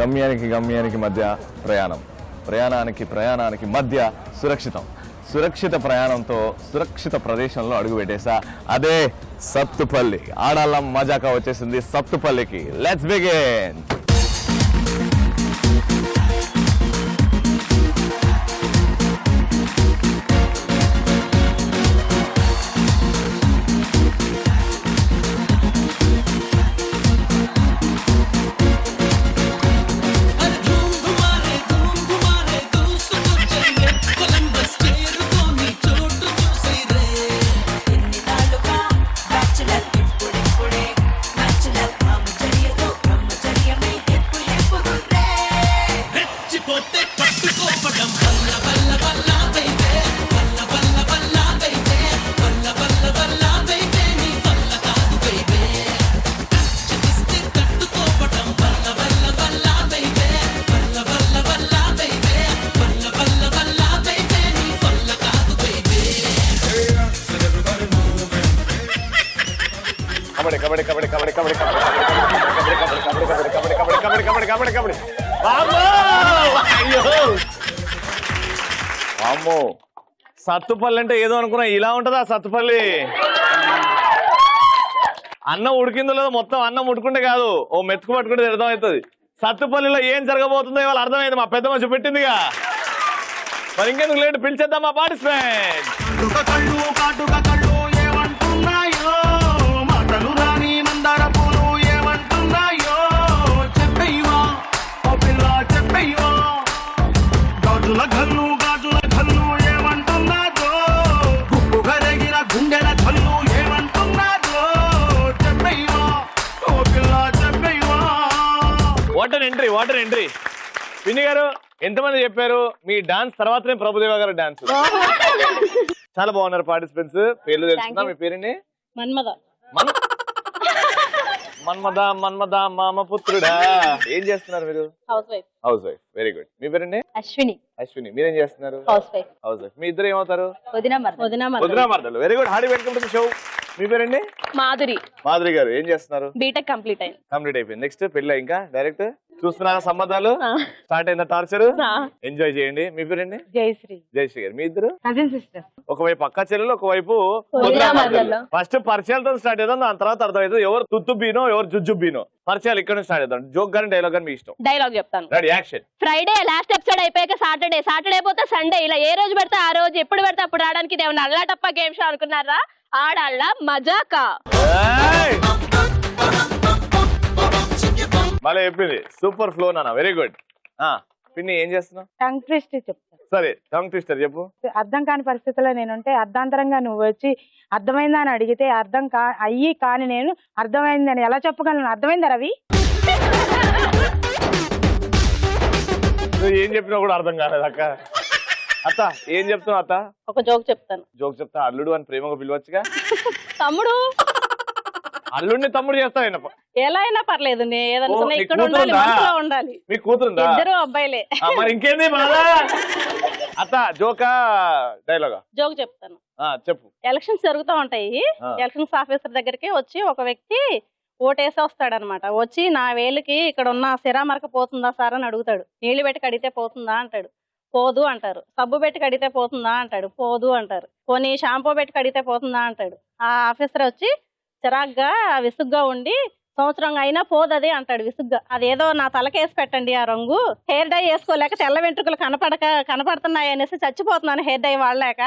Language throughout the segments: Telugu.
గమ్యానికి మధ్య ప్రయాణానికి మధ్య సురక్షిత ప్రయాణంతో సురక్షిత ప్రదేశంలో అడుగు పెట్టేసా. అదే సత్తుపల్లి. ఆడాళ్ళ మజాకా వచ్చేసింది సత్తుపల్లికి. Let's begin. అమ్మో, సత్తుపల్లి అంటే ఏదో అనుకున్నా, ఇలా ఉంటదా సత్తుపల్లి? అన్నం ఉడికిందో లేదో, మొత్తం అన్నం ఉడుకుంటే కాదు, ఓ మెతుకు పట్టుకుంటే అర్థం అవుతుంది. సత్తుపల్లిలో ఏం జరగబోతుందో ఇవాళ అర్థమైంది, మా పెద్ద మనిషి పెట్టిందిగా. మరి ఇంకెందుకు లేట్, పిలిచేద్దాం మా పార్టిసిపెంట్. Water entry. పిన్ని గారు ఎంతమంది చెప్పారు? మీ డాన్స్ తర్వాతనే ప్రభుదేవ గారు డాన్స్. చాలా బాగున్నారు పార్టిసిపెంట్స్. పేర్లు తెలుసుకుందా? మీ పేరండి? మన్మద మామపుత్రుడా. ఏం చేస్తున్నారు మీరు? House wife. Very good. మీ పేరండి? అశ్విని. మీరేం చేస్తున్నారు? House wife. మీ ఇద్దరు ఏమవుతారు? వదినా మరదలు. Very good. Hearty welcome to the show. మీ పేరండి? మాధురి గారు. ఏం చేస్తున్నారు? బీటెక్ కంప్లీట్ అయిపోయింది. నెక్స్ట్ పెళ్ళి ఇంకా డైరెక్ట్ చూస్తున్నారా? సంబంధాలు స్టార్ట్ అయిందా? టార్చర్ ఎంజాయ్ చేయండి. మీ పేరండి? జయశ్రీ గారు. మీ ఇద్దరు ఒకవైపు అక్క చెల్లెలు, ఒకవైపు ఫస్ట్ పరిచయాలతో స్టార్ట్ చేద్దాం, దాని తర్వాత అర్థమవుతుంది ఎవరు తుత్తు బీనో ఎవరు జుజ్జు బీనో. పరిచయాలు ఇక్కడ నుంచి స్టార్ట్ చేద్దాం. జోక్ గానీ డైలాగ్ గానీ మీ ఇష్టం. డైలాగ్ చెప్తాను. Ready, action. Friday last episode అయిపోయాక సాటర్డే పోతే సండే, ఇలా ఏ రోజు పెడితే ఆ రోజు, ఎప్పుడు పెడితే అప్పుడు రావడానికి ఏమన్నా అల్లాటప్ప గేమ్ షో అనుకున్నారా? ఆడాళ్ళ మజాకా. మళ్ళీ చెప్పింది. సూపర్ ఫ్లో నాన్న. Very good. పిన్ని ఏం చేస్తున్నావు? టంగ్ ట్విస్టర్ చెప్తా. సరే, టంగ్ ట్విస్టర్ చెప్పు. అర్థం కాని పరిస్థితుల్లో నేనుంటే అర్ధాంతరంగా నువ్వు వచ్చి అర్థమైందా అని అడిగితే అర్థం కాని నేను అర్థమైందని ఎలా చెప్పగలను? అర్థమైందా రవి? నువ్వు ఏం చెప్పినా కూడా అర్థం కాలేదు అక్క. అత్త ఏం చెప్తున్నావు? అత్త ఒక జోక్ చెప్తాను. జోక్ చెప్తా. అల్లుడు అని ప్రేమగా పిలవచ్చుగా. తమ్ముడు. అల్లుడిని తమ్ముడు చేస్తావు. ఎలా అయినా పర్లేదు, ఇక్కడ ఉండాలి, మనసులో ఉండాలి. మీ కూతురుందా? ఇద్దరు అబ్బాయిలే. మరి ఇంకేంది బాధ? అత్త జోకా డైలాగా? జోక్ చెప్తాను. చెప్పు. ఎలక్షన్స్ జరుగుతూ ఉంటాయి. ఎలక్షన్స్ ఆఫీసర్ దగ్గరికి వచ్చి ఒక వ్యక్తి ఓటేసి వస్తాడనమాట. వచ్చి నా వేలుకి ఇక్కడ ఉన్న సిరామరక పోతుందా సార్ అని అడుగుతాడు. నీళ్లు పెట్టి కడిగితే పోతుందా అంటాడు. పోదు అంటారు. సబ్బు పెట్టి కడిగితే పోతుందా అంటాడు. పోదు అంటారు. పోనీ షాంపూ పెట్టి కడిగితే పోతుందా అంటాడు. ఆ ఆఫీసర్ వచ్చి చిరాగ్గా విసుగ్గా ఉండి సంవత్సరం అయినా పోదది అంటాడు విసుగ్గా. అదేదో నా తలకేసి పెట్టండి ఆ రంగు, హెయిర్ డై వేసుకోలేక తెల్ల వెంట్రుకలు కనపడుతున్నాయి అనేసి చచ్చిపోతున్నాను హెయిర్ డై వాడలేక.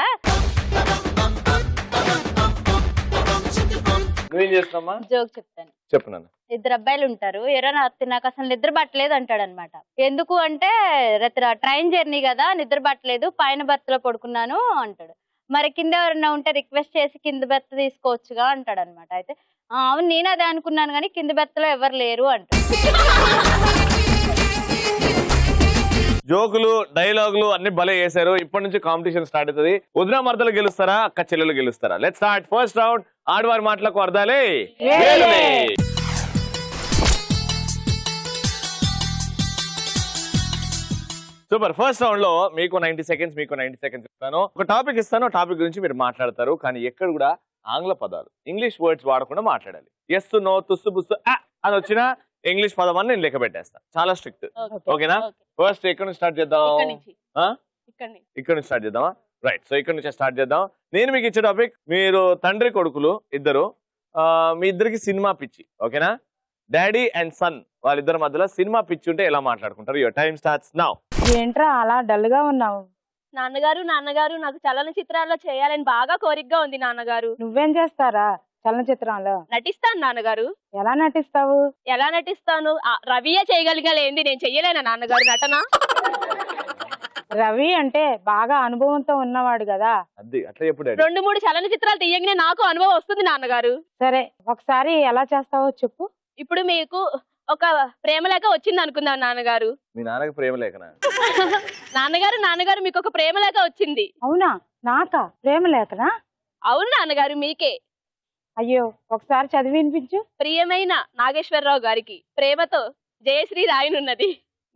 జోక్ చెప్తాను. చెప్పు. ఇద్దరు అబ్బాయిలు ఉంటారు. నాకు అసలు నిద్ర పట్టలేదు అంటాడు అనమాట. ఎందుకు అంటే ట్రైన్ జర్నీ కదా, నిద్ర పట్టలేదు, పైన బర్త్ లో పడుకున్నాను అంటాడు. మరి కింద ఎవరన్నా ఉంటే రిక్వెస్ట్ చేసి కింద బెర్త్ తీసుకోవచ్చుగా అంటాడు అనమాట. అయితే అవును నేను అదే అనుకున్నాను కానీ కింద బెర్త్లో ఎవరు లేరు అంటాడు. జోకులు డైలాగులు అన్ని భలే చేశారు. ఇప్పటి నుంచి కాంపిటీషన్ స్టార్ట్ అవుతుంది. వదిన మరదలు గెలుస్తారా, అక్క చెల్లెలు గెలుస్తారా? Let's start. First round. ఆడవారి మాటలకు అర్థాలే. సూపర్. ఫస్ట్ రౌండ్ లో మీకు 90 సెకండ్స్ ఇస్తాను. ఒక టాపిక్ ఇస్తాను, టాపిక్ గురించి మీరు మాట్లాడతారు. కానీ ఎక్కడ కూడా ఆంగ్ల పదాలు, ఇంగ్లీష్ వర్డ్స్ వాడకుండా మాట్లాడాలి. ఎస్, నో, తుస్సు, బుస్సు అని వచ్చినా ఇంగ్లీష్ పదం అని నేను లెక్క పెట్టేస్తా. చాలా స్ట్రిక్ట్. ఓకేనా? ఫస్ట్ ఎక్కడ నుంచి స్టార్ట్ చేద్దాం? ఇక్కడ నుంచి స్టార్ట్ చేద్దామా? రైట్. సో ఇక్కడ నుంచి స్టార్ట్ చేద్దాం. నేను మీకు ఇచ్చే టాపిక్, మీరు తండ్రి కొడుకులు ఇద్దరు, మీ ఇద్దరికి సినిమా పిచ్చి. ఓకేనా? డాడీ అండ్ సన్ వాళ్ళిద్దరి మధ్యలో సినిమా పిచ్చి ఉంటే ఎలా మాట్లాడుకుంటారు? Your time starts now. ఏంట్రా అలా డల్ గా ఉన్నావు? నాన్నగారు నాకు చలనచిత్రాల్లో చేయాలని బాగా కోరికగా ఉంది నాన్నగారు. నువ్వేం చేస్తారా చలనచిత్రంలో? నటిస్తాను నాన్నగారు. ఎలా నటిస్తావు? ఎలా నటిస్తాను? రవియే చేయగలిగలేంది, నేను చెయ్యలేనా నాన్నగారు నటన? రవి అంటే బాగా అనుభవంతో ఉన్నవాడు కదా. అది అట్లా ఎప్పుడు 2-3 చలనచిత్రాలు తీయగానే నాకు అనుభవం వస్తుంది నాన్నగారు. సరే ఒకసారి ఎలా చేస్తావో చెప్పు. ఇప్పుడు మీకు ఒక ప్రేమలేఖ వచ్చింది అనుకుందాం నాన్నగారు. మీ నాన్నకి ప్రేమ లేఖనా? నాన్నగారు మీకు ఒక ప్రేమలేఖ వచ్చింది. అవునా? నాకా ప్రేమ లేఖనా? అవును నాన్నగారు, మీకే. అయ్యో ఒకసారి చదివి వినిపించు. ప్రియమైన నాగేశ్వరరావు గారికి ప్రేమతో జయశ్రీ రాయనున్నది.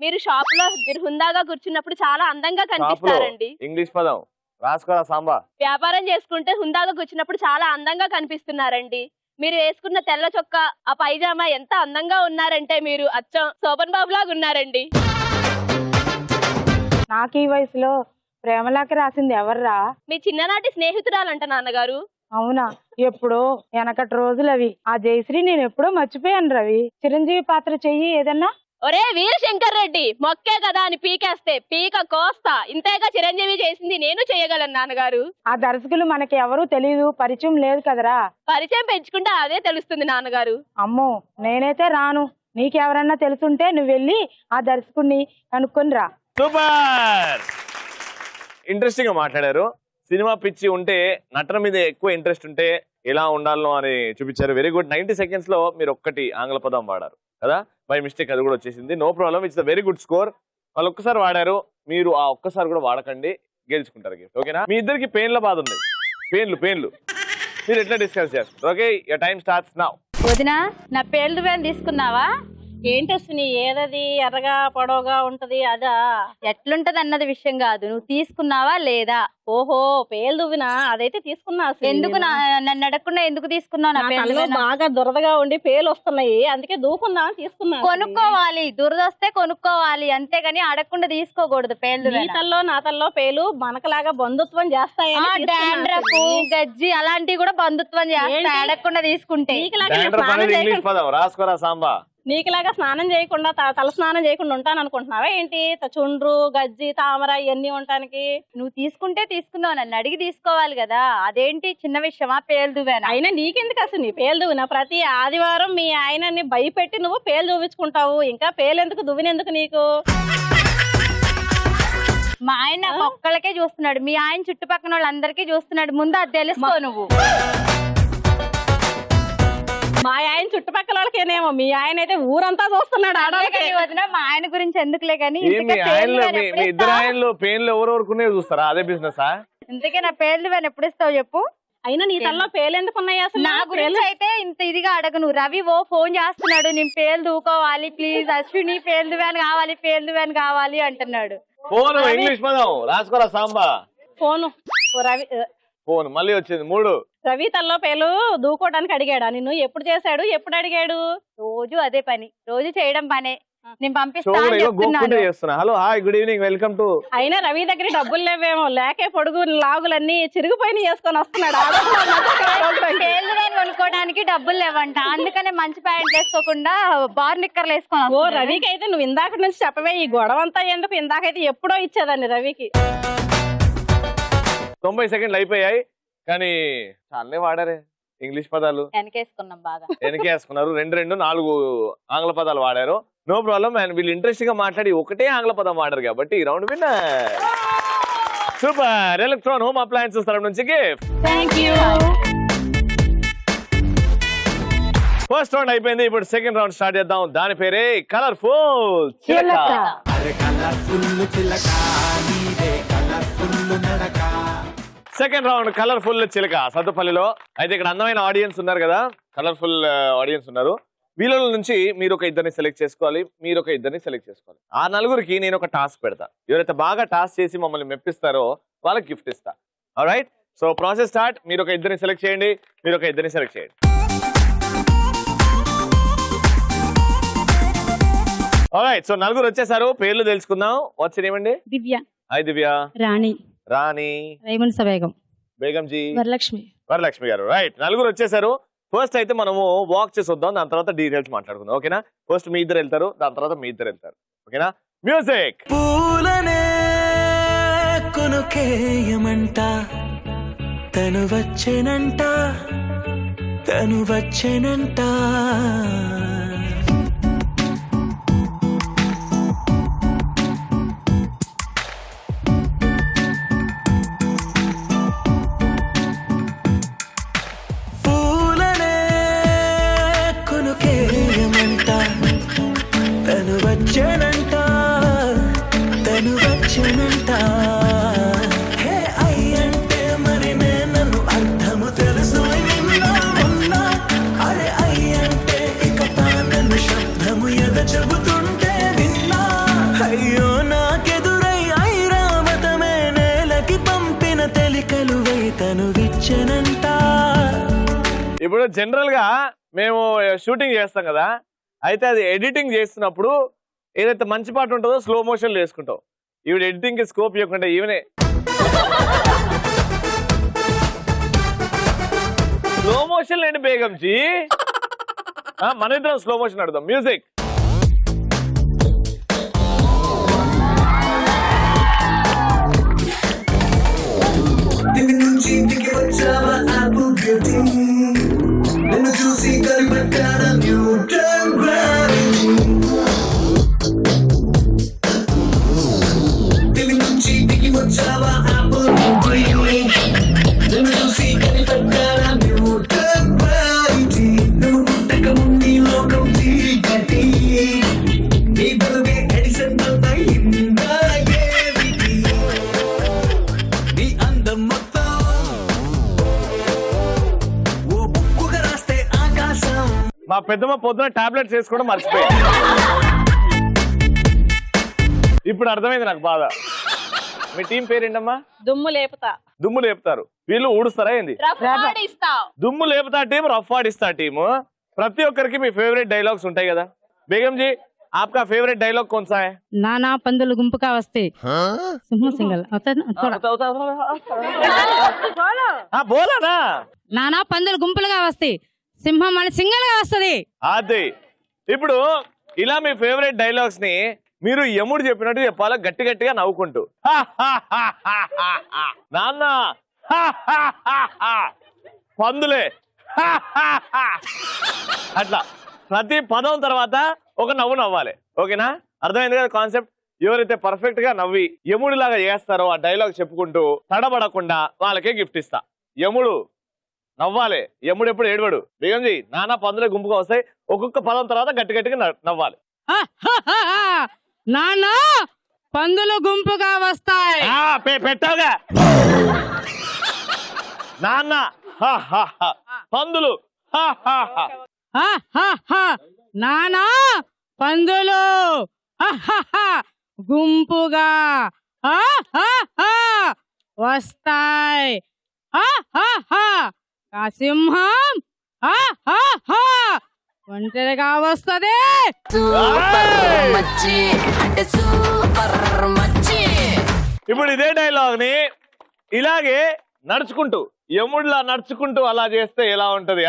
మీరు షాప్ లో మీరు హుందాగా కూర్చున్నప్పుడు చాలా అందంగా కనిపిస్తారండి. ఇంగ్లీష్ పదం రాసుకోరా సాంబా. వ్యాపారం చేసుకుంటే హుందాగా కూర్చున్నప్పుడు చాలా అందంగా కనిపిస్తున్నారండి. మీరు వేసుకున్న తెల్ల చొక్కా, ఆ పైజామా ఎంత అందంగా ఉన్నారంటే మీరు అచ్చం శోభన్ బాబు లాగా ఉన్నారండి. నాకు ఈ వయసులో ప్రేమలేఖ రాసింది ఎవర్రా? మీ చిన్ననాటి స్నేహితురాలంట నాన్నగారు. అవునా? ఎప్పుడో వెనకటి రోజులు అవి. ఆ జయశ్రీ నేను ఎప్పుడో మర్చిపోయాను రవి. చిరంజీవి పాత్ర చెయ్యి ఏదన్నా. ఒరే వీరశంకర్ రెడ్డి, మొక్కే కదా అని పీకేస్తే పీక కోస్తా. ఇంతేగా చిరంజీవి చేసింది నేను చేయగలను నాన్నగారు. ఆ దర్శకులు మనకి ఎవరూ తెలియదు, పరిచయం లేదు కదరా. పరిచయం పెంచుకుంటే అదే తెలుస్తుంది నాన్నగారు. అమ్మో నేనైతే రాను. నీకెవరన్నా తెలుసుంటే నువ్వు వెళ్ళి ఆ దర్శకుడిని కనుక్కొని రా. సూపర్, ఇంట్రెస్టింగ్ గా మాట్లాడారు. సినిమా పిచ్చి ఉంటే, నటన మీద ఎక్కువ ఇంట్రెస్ట్ ఉంటే ఎలా ఉండాలో అని చూపించారు. Very good. 90 seconds లో మీరు ఒక్కటి ఆంగ్ల పదం వాడారు కదా, బై మిస్టేక్ అది కూడా వచ్చేసింది. No problem, it's very good score. వాళ్ళు ఒక్కసారి వాడారు, మీరు ఆ ఒక్కసారి కూడా వాడకండి, గెలుచుకుంటారు గిఫ్ట్. ఓకేనా? మీ ఇద్దరికి పెయిన్ల బాధ ఉంది. పెయిన్లు మీరు ఎట్లా డిస్కస్ చేస్తారు? Okay, your time starts now. వదినా, నా పేర్లు వేలు తీసుకున్నావా? ఏంటి అసలు ఏదది ఎర్రగా పొడవుగా ఉంటది అదా? ఎట్లుంటది అన్నది విషయం కాదు, నువ్వు తీసుకున్నావా లేదా? ఓహో పేలు దువ్వినా, అదైతే తీసుకున్నా. ఎందుకు నన్ను అడగకుండా ఎందుకు తీసుకున్నావు? నా పేర్లు బాగా దురదగా ఉండి పేలు వస్తున్నాయి, అందుకే దూకుందా తీసుకున్నా. కొనుక్కోవాలి, దురదొస్తే కొనుక్కోవాలి, అంతేగాని అడగకుండా తీసుకోకూడదు. పేర్లు నా తల్లో పేలు మనకలాగా బంధుత్వం చేస్తాయి. డాండ్రఫ్, గజ్జి అలాంటివి కూడా బంధుత్వం చేస్తాయి అడగకుండా తీసుకుంటే. రాసుకోరా సాంబా. నీకులాగా స్నానం చేయకుండా తల స్నానం చేయకుండా ఉంటాను అనుకుంటున్నావా ఏంటి? చుండ్రు, గజ్జి, తామర ఇవన్నీ ఉండటానికి. నువ్వు తీసుకుంటే తీసుకున్నావు, నన్ను అడిగి తీసుకోవాలి కదా. అదేంటి చిన్న విషయమా? పేలు దువ్వాను. అయినా నీకెందుకు అసలు నీ పేలు దువ్వినా? ప్రతి ఆదివారం మీ ఆయనని భయపెట్టి నువ్వు పేలు దువ్వించుకుంటావు, ఇంకా పేలెందుకు దువ్వినందుకు నీకు? మా ఆయన ఒక్కళ్ళకే చూస్తున్నాడు, మీ ఆయన చుట్టుపక్కల వాళ్ళందరికీ చూస్తున్నాడు. ముందు అది తెలుసుకో నువ్వు. మా ఆయన చుట్టుపక్కల వాళ్ళకేనేమో, మీ ఆయన అయితే ఊరంతా చూస్తున్నాడు. వదిన మా ఆయన గురించి ఎందుకులే కానీ, ఇద్దరు ఆయనలో పెయిన్లు ఎవరెవరుకునే చూస్తారా? అదే బిజినెస్. ఇంతకే నా పేర్లు వేను ఎప్పుడు ఇస్తావు చెప్పు? అయినా నీ తల్లో పేలు ఎందుకు ఉన్నాయి అసలు? నా గురించి అయితే ఇంత ఇదిగా అడగను. రవి ఫోన్ చేస్తున్నాడు, నేను పేలు దూకోవాలి ప్లీజ్, అశ్విని పేలు వ్యాన్ కావాలి, పేలు వ్యాన్ కావాలి అంటున్నాడు. ఫోన్ ఇంగ్లీష్ పదం రాసుకోరా సాంబా. ఫోను రవి ఫోన్ మళ్ళీ వచ్చింది 3. రవి తల్లో పేలు దూకోవడానికి అడిగాడా నిన్ను? ఎప్పుడు చేశాడు, ఎప్పుడు అడిగాడు? రోజు అదే పని, రోజు చేయడం పనే. నేను పంపిస్తాను. Hello hi good evening welcome to. అయినా రవి దగ్గర డబ్బులు లేవేమో, లేకే పొడుగు లాగులన్నీ చిరిగిపోయిన చేసుకొని వస్తున్నాడు. పేర్లు వ్యాన్ కొనుక్కోవడానికి డబ్బులు లేవంట, అందుకనే మంచి ప్యాంట్ వేసుకోకుండా బార్ నిక్కర్లు వేసుకొని. ఓ రవికి అయితే నువ్వు ఇందాక నుంచి చెప్పవే, ఈ గొడవ అంతా ఎందుకు? ఇందాకైతే ఎప్పుడో ఇచ్చేదాన్ని రవికి. 90 seconds అయిపోయాయి, కానీ చాలనే వాడారే ఇంగ్లీష్ పదాలు. వెనకేసుకున్నాం, బాగా వెనకేసుకున్నారు. 2 4 ఆంగ్ల పదాలు వాడారు. No problem. అండ్ వీళ్ళు ఇంట్రెస్ట్ గా మాట్లాడి ఒకటే ఆంగ్ల పదం వాడారు కాబట్టి ఈ round winner. Super. Electron home appliances తరఫు నుంచి గిఫ్ట్. థాంక్యూ. ఫస్ట్ రౌండ్ అయిపోయింది, ఇప్పుడు సెకండ్ రౌండ్ స్టార్ట్ చేద్దాం. దాని పేరే కలర్ఫుల్ చిలక. సెకండ్ రౌండ్ కలర్ఫుల్ చిలక సత్తుపల్లిలో. అయితే ఇక్కడ అందమైన ఆడియన్స్ ఉన్నారు కదా, కలర్ఫుల్ ఆడియన్స్ ఉన్నారు. వీళ్ళ నుంచి మీరు ఒక ఇద్దరిని సెలెక్ట్ చేసుకోవాలి, మీరు ఒక ఇద్దరిని సెలెక్ట్ చేసుకోవాలి. ఆ నలుగురికి నేను ఒక టాస్క్ పెడతా. ఎవరైతే బాగా టాస్క్ చేసి మమ్మల్ని మెప్పిస్తారో వాళ్ళకి గిఫ్ట్ ఇస్తా. Alright, so process start. మీరు ఒక ఇద్దరిని సెలెక్ట్ చేయండి, మీరు ఒక ఇద్దరిని సెలెక్ట్ చేయండి. ఆల్రైట్, సో నలుగురు వచ్చేసారు, పేర్లు తెలుసుకుందాం. వాట్స్ ఏమండి? దివ్య, హాయ్ దివ్య. రాణి, రాణి, రైమన్ సబేగం, బేగం జీ, వరలక్ష్మి. వరలక్ష్మి గారు. రైట్, నలుగురు వచ్చేసారు. ఫస్ట్ అయితే మనము వాక్ చేసి వద్దాం, దాని తర్వాత డీటెయిల్స్ మాట్లాడుకుందాం. ఓకేనా? ఫస్ట్ మీ ఇద్దరు వెళ్తారు, దాని తర్వాత మీ ఇద్దరు వెళ్తారు. ఓకేనా? మ్యూజిక్. పూలనే కొనుకేయమంట, తను వచ్చేనంట, తను వచ్చేనంట. పూలనే కొనుకేయమంట, తను వచ్చేనంట, తను వచ్చేనంట. హే అయ్యంటే మరి నన్ను అర్థము తెలుసు నిన్నా ఉన్నా. అరే అయ్యంటే ఇక తానను శబ్దము ఎద చెబుతుంటే విన్నా. అయ్యో నాకెదురై ఐరావతమే నేలకి పంపిన తెలికలువై తను విచ్చెనంట. ఇప్పుడు జనరల్ గా మేము షూటింగ్ చేస్తాం కదా, అయితే అది ఎడిటింగ్ చేస్తున్నప్పుడు ఏదైతే మంచి పాట ఉంటుందో స్లో మోషన్ వేసుకుంటాం. ఈవిడ ఎడిటింగ్ కి స్కోప్ ఇవ్వకుండా ఈవెనే స్లో మోషన్ లేండి బేగం జీ. మన ఇద్దరం స్లో మోషన్ ఆడదాం. మ్యూజిక్. నుంచి దిగి వచ్చావా ఆపిల్ బ్యూటీ, నిన్ను చూసి కనిపెట్టాన న్యూటన్ గ్రావిటీ. దివి నుంచి దిగి వచ్చావా ఆపిల్ బ్యూటీ, నిన్ను చూసి కనిపెట్టాన న్యూటన్ గ్రావిటీ. నువ్వు పుట్టక ముందు లోకం చీకటి, నీ బరువే ఎడిసన్ అయిందా ఏమిటి. నీ అందం మొత్తం మా పెద్దమ్మ పొద్దున టాబ్లెట్స్ వేసుకోవడం మర్చిపోయింది. ఇప్పుడు అర్థమైంది నాకు బాధ. మీ టీం పేరేంటమ్మా? దుమ్ము లేపుతా. దుమ్ము లేపుతారు. వీళ్ళు ఊడుస్తారా ఏంది? దుమ్ము లేపుతా టీం, రఫ్ ఆడిస్తా టీము. ప్రతి ఒక్కరికి మీ ఫేవరెట్ డైలాగ్స్ ఉంటాయి కదా. బేగం జీ, आपका फेवरेट डायलॉग कौन सा है? నానా పందులు గుంపుగా వస్తే సింహ సింగల్ हाँ बोला ना. నానా పందులు గుంపులుగా వస్తే సింహం అని సింగల్ గా వస్తది. అదే. ఇప్పుడు ఇలా మీ ఫేవరెట్ డైలాగ్స్ ని మీరు యముడు చెప్పినట్టు చెప్పాలా, గట్టి గట్టిగా నవ్వుకుంటూ. నాన్న పందులే అట్లా ప్రతి పదం తర్వాత ఒక నవ్వు నవ్వాలి. ఓకేనా? అర్థమైంది కదా కాన్సెప్ట్? ఎవరైతే పర్ఫెక్ట్ గా నవ్వి యముడు లాగా చేస్తారో ఆ డైలాగ్ చెప్పుకుంటూ తడబడకుండా వాళ్ళకే గిఫ్ట్ ఇస్తా. యముడు నవ్వాలి, యముడు ఎప్పుడు ఏడవడు. బేగంజీ, నానా పందులే గుంపుగా వస్తాయి, ఒక్కొక్క పదం తర్వాత గట్టి గట్టిగా నవ్వాలి. నానా పందులు గుంపుగా వస్తాయి. పెట్టావుగా. నాన్న పందులు నానా పందులు గుంపుగా వస్తాయి. సింహం ఒంటరిగా వస్తది. ఇప్పుడు ఇదే డైలాగ్ ని ఇలాగే నడుచుకుంటూ యముడిలా నడుచుకుంటూ అలా చేస్తే ఎలా ఉంటది?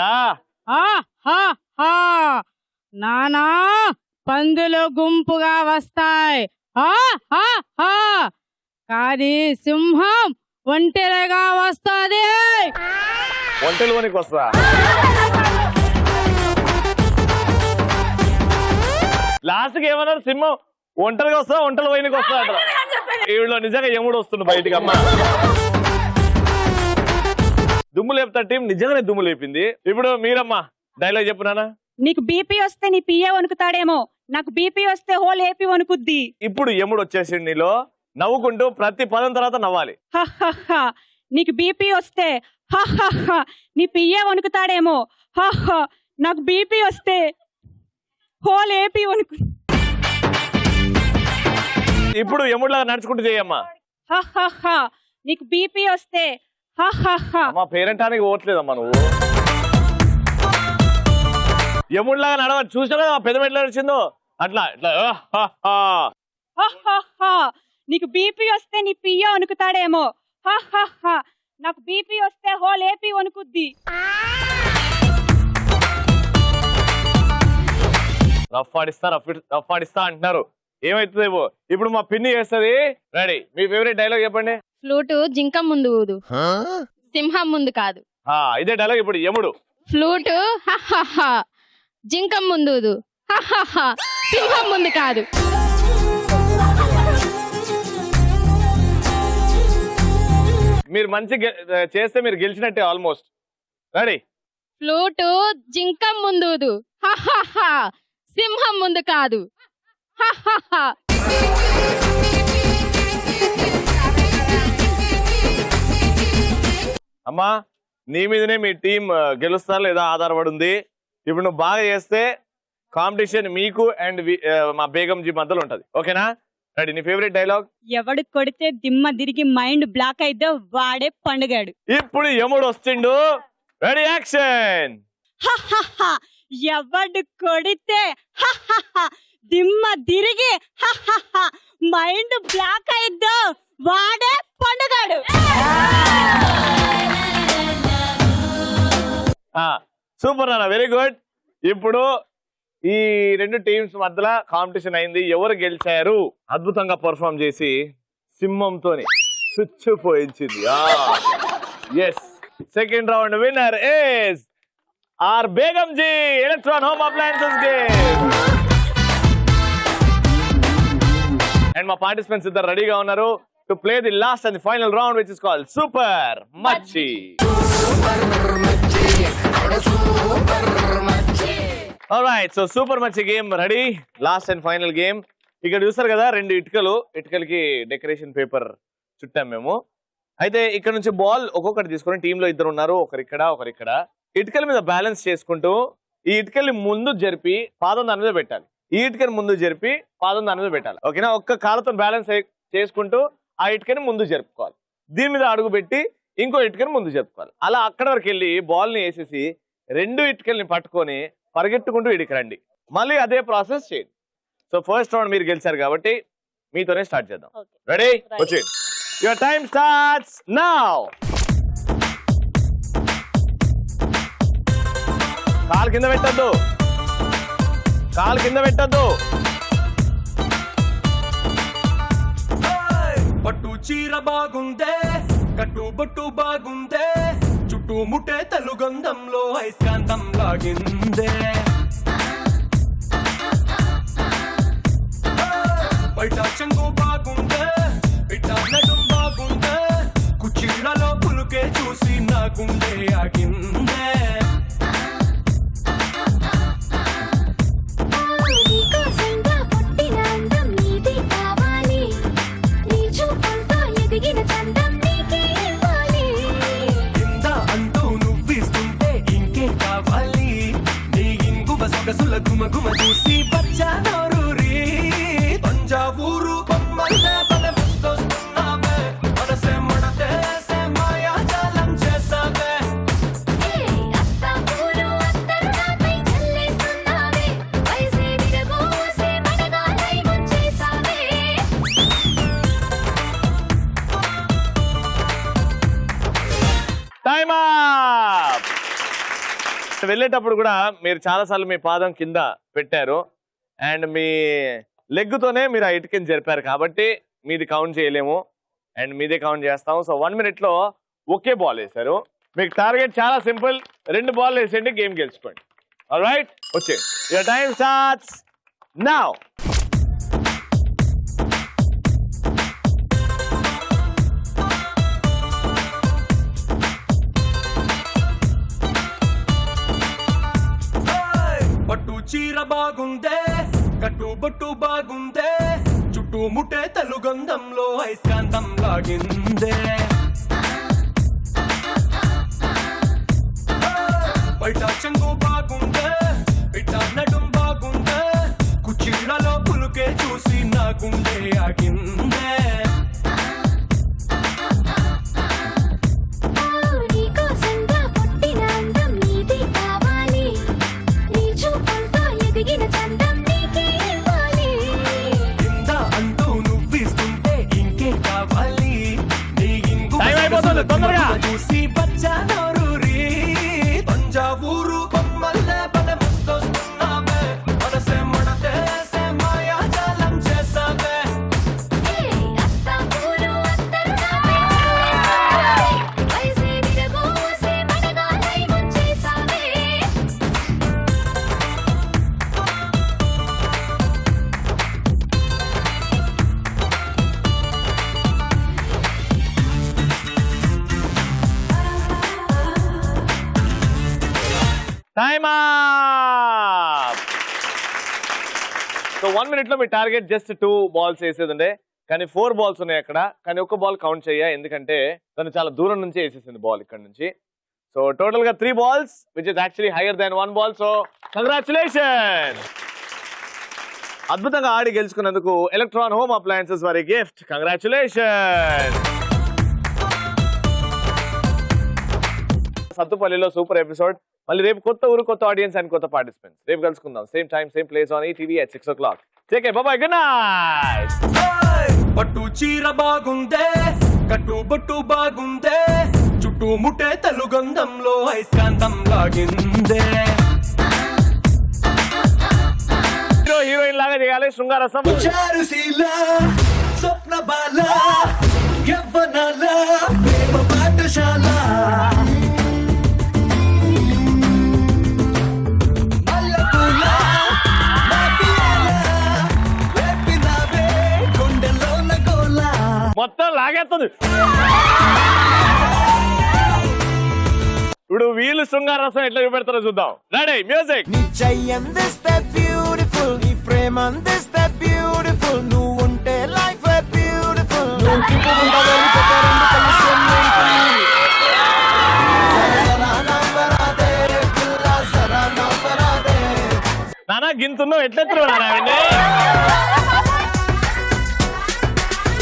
నానా పందులు గుంపుగా వస్తాయి, కానీ సింహం ఒంటరిగా వస్తది. ఒంటరిలోనికి వస్తా. లాస్ట్ కి ఏమన్నారు? సింహం ఒంటరిగా వస్తా, ఒంటరి పోయినకి వస్తా అంటారు. ఈవిడలో నిజంగా యముడు వస్తుంది బయటికి. అమ్మ దుమ్ము లేపుతా టీం నిజంగానే దుమ్ము లేపింది. ఇప్పుడు మీరమ్మా డైలాగ్ చెప్పునా? నీకు బీపీ వస్తే నీ పిఏ వణుకుతాడేమో, నాకు బీపీ వస్తే హోల్ ఏపీ వణుకుద్ది. ఇప్పుడు యముడు వచ్చేసిండు నీలో. నవ్వుకుంటూ ప్రతి పదం తర్వాత నవ్వాలి. నీకు బీపీ వస్తే నీ పిఏ వణుకుతాడేమో, నాకు బీపీ వస్తే హోల్ ఏపీ వణుకు. ఇప్పుడు యముడిలాగా నడుచుకుంటూ చేయమ్మా. నీకు బీపీ వస్తే మా పేరెంటానికి ఓట్లేదమ్మా నువ్వు. యముడిలాగా నడవ చూసినా కదా పెద్ద మెట్ల నడిచిందో అట్లా ఇట్లా హా, హా. హా. నీకు బీపీ వస్తే నీ పియ్య వణుకుతాడేమో. హా. నాకు బీపీ వస్తే హోల్ ఏపీ వణుకుద్ది. రఫ్ ఆడిస్తా అంటున్నారు. ఏమైతుందేమో ఇప్పుడు మా పిన్ని చేస్తుంది. రెడీ, మీ ఫేవరెట్ డైలాగ్ చెప్పండి. ఫ్లూటు జింకం ముందు ఊదు, సింహం ముందు కాదు. ఇదే డైలాగ్ ఇప్పుడు యముడు. ఫ్లూటు జింకం ముందు ఊదు, సింహం ముందు కాదు. మీరు మంచి చేస్తే మీరు గెలిచినట్టే ఆల్మోస్ట్. రెడీ, ఫ్లూటు జింకం ముందు ఊదు, సింహం ముందు కాదు. అమ్మా నీ మీదనే మీ టీం గెలుస్తారు లేదా ఆధారపడి ఉంది. ఇప్పుడు నువ్వు బాగా చేస్తే కాంపిటీషన్ మీకు అండ్ మా బేగంజీ మధ్యలో ఉంటది. ఓకేనా? రెడీ, నీ ఫేవరెట్ డైలాగ్. ఎవడు కొడితే దిమ్మ తిరిగి మైండ్ బ్లాక్ అయితే వాడే పండుగాడు. ఇప్పుడు యముడు వస్తుండు. Ready, action. ఎవడు కొడితే దిమ్మ తిరిగి మైండ్ బ్లాక్ అయిద్దో వాడే పండుగాడు. సూపర్ అన్న, వెరీ గుడ్. ఇప్పుడు ఈ రెండు టీమ్స్ మధ్యలో కాంపిటీషన్ అయింది. ఎవరు గెలిచారు? అద్భుతంగా పర్ఫార్మ్ చేసి సింహంతోని చుచ్చిపోయించింది. Yes, second round winner is R Begumji electron home appliances game. And మా పార్టిసిపెంట్స్ ఇద్దరు రెడీగా ఉన్నారు to play the last and the final round which is called super Machi. Alright, so super Machi game ready. Last and final game. ఇక్కడ చూస్తారు కదా, రెండు ఇటుకలకి డెకరేషన్ పేపర్ చుట్టాం మేము. అయితే ఇక్కడ నుంచి బాల్ ఒక్కొక్కటి తీసుకొని టీంలో ఇద్దరు ఉన్నారు, ఒకరిక్కడ. ఇటుకల మీద బ్యాలెన్స్ చేసుకుంటూ ఈ ఇటుకల్ని ముందు జరిపి పాదం దాని మీద పెట్టాలి. ఈ ఇటుకని ముందు జరిపి పాదం దాని మీద పెట్టాలి. ఓకేనా? ఒక్క కాలుతో బ్యాలెన్స్ చేసుకుంటూ ఆ ఇటుకని ముందు జరుపుకోవాలి. దీని మీద అడుగు పెట్టి ఇంకో ఇటుకని ముందు జరుపుకోవాలి. అలా అక్కడ వరకు వెళ్ళి బాల్ని వేసేసి రెండు ఇటుకల్ని పట్టుకొని పరిగెట్టుకుంటూ ఇడికి రండి. మళ్ళీ అదే ప్రాసెస్ చేయండి. సో ఫస్ట్ రౌండ్ మీరు గెలిచారు కాబట్టి మీతోనే స్టార్ట్ చేద్దాం. రెడీ, వచ్చేయండి. Your time starts now. కాలు కింద పెట్టద్దు. పట్టు చీర బాగుందే, కట్టు బొట్టు బాగుందే, చుట్టూ ముట్టే తెలుగంధంలో ఐస్కాంతం లాగిందే. బయట చెంగు బాగుందే, ఇట నడుం బాగుందే, కుచీలలో పులుకే చూసి నా గుండె ఆగిందే. గుమ చూసి బచ్చానూరి తంజావూరు బొమ్మల్లే బలె ముద్దొస్తున్నావే, మనసే మడతేసే మాయాజాలం చేసావే. Time up. వెళ్ళేటప్పుడు కూడా మీరు చాలా సార్లు మీ పాదం కింద పెట్టారు అండ్ మీ లెగ్ తోనే మీరు ఆ ఇటుకని జరిపారు కాబట్టి మీది కౌంట్ చేయలేము అండ్ మీదే కౌంట్ చేస్తాము. సో 1 minute లో ఒకే బాల్ వేశారు. మీకు టార్గెట్ చాలా సింపుల్, 2 బాల్ వేసేయండి, గేమ్ గెలుచుకోండి. ఆల్రైట్, వచ్చే యువర్ టైం స్టార్ట్స్ నౌ. పట్టు చీర బాగుందే, కట్టు బొట్టు బాగుందే, చుట్టూ ముట్టే తెలుగంధంలో ఐస్కాంతం లాగిందే. బయట చెంగు బాగుందే, ఇట నడుం బాగుందే, కుచీలలో పులుకే చూసి నా గుండె ఆగిందే. కావాలి నీ ఇంగు టైం అయిపోతుంది, తొందరగా. చూసి బచ్చానూరి తంజావూరు బొమ్మల్లే పదమొస్తున్నావే మనసే మడతేసే మాయాజాలం చేసావే టైమ్ సో 1 minute లో మీ టార్గెట్ జస్ట్ 2 balls వేసేది ఉండే, కానీ 4 balls ఉన్నాయి అక్కడ. కానీ ఒక్క బాల్ కౌంట్ చెయ్య, ఎందుకంటే తను చాలా దూరం నుంచి వేసేసింది బాల్ ఇక్కడ నుంచి. సో టోటల్ గా 3 balls, which is actually higher than 1 ball. So congratulation. అద్భుతంగా ఆడి గెలుచుకున్నందుకు ఎలక్ట్రాన్ హోమ్ అప్లయన్సెస్ వారి గిఫ్ట్. కంగ్రాచులేషన్. సత్తుపల్లిలో సూపర్ ఎపిసోడ్. మళ్ళీ రేపు కొత్త ఊరు, కొత్త ఆడియన్స్ అండ్ కొత్త పార్టిసిపెంట్స్. రేపు కలుసుకుందాం, same time same place on ETV at 6 o'clock. Take care, by by, good night. పట్టు చీర బాగుందే, కట్టు బొట్టు బాగుందే, చుట్టూ ముట్టే తెలుగంధంలో ఐస్కాంతం లాగిందే. హీరోయిన్ లాగా చేయాలి శృంగారసం. చారుశీల స్వప్న బాల యవ్వనాల ప్రేమ పాఠశాల మల్లెపూల మాఫియాల రేపినావే గుండెలోన గోల. మొత్తం లాగేస్తుంది. ఇప్పుడు వీళ్ళు శృంగారసం ఎట్లా చూపెడతారో చూద్దాం. Ready, music. నీ చెయ్యందిస్తే బ్యూటిఫుల్, నీ ప్రేమ అందిస్తే బ్యూటిఫుల్, నువ్వు ఉంటే లైఫ్ బ్యూటిఫుల్. నానా గింతున్నావు, ఎట్లెత్తున్నావు నానా?